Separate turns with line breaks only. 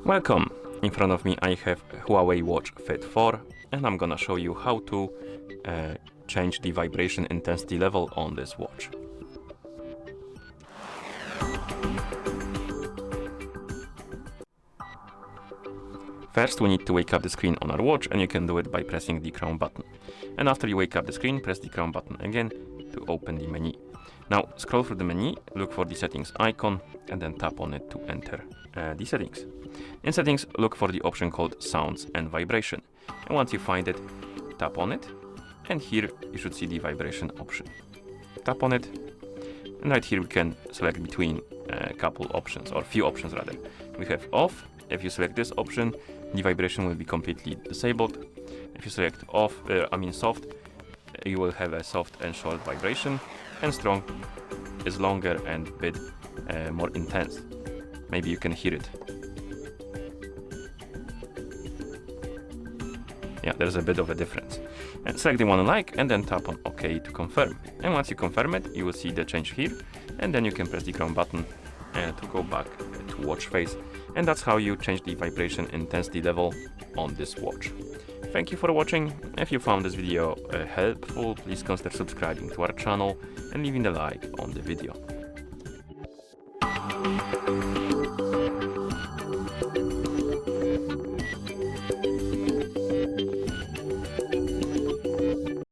Welcome! In front of me I have HUAWEI Watch Fit 4 and I'm gonna show you how to change the vibration intensity level on this watch. First we need to wake up the screen on our watch, and you can do it by pressing the crown button. And after you wake up the screen, press the crown button again to open the menu. Now scroll through the menu, look for the settings icon and then tap on it to enter the settings. In settings, look for the option called sounds and vibration. And once you find it, tap on it, and here you should see the vibration option. Tap on it, and right here we can select between a couple options, or few options rather. We have off. If you select this option, the vibration will be completely disabled. If you select soft, you will have a soft and short vibration, and strong is longer and a bit more intense. Maybe you can hear it. Yeah, there's a bit of a difference. And select the one you like and then tap on OK to confirm. And once you confirm it, you will see the change here, and then you can press the crown button to go back to watch face. And that's how you change the vibration intensity level on this watch. Thank you for watching. If you found this video helpful, please consider subscribing to our channel and leaving a like on the video.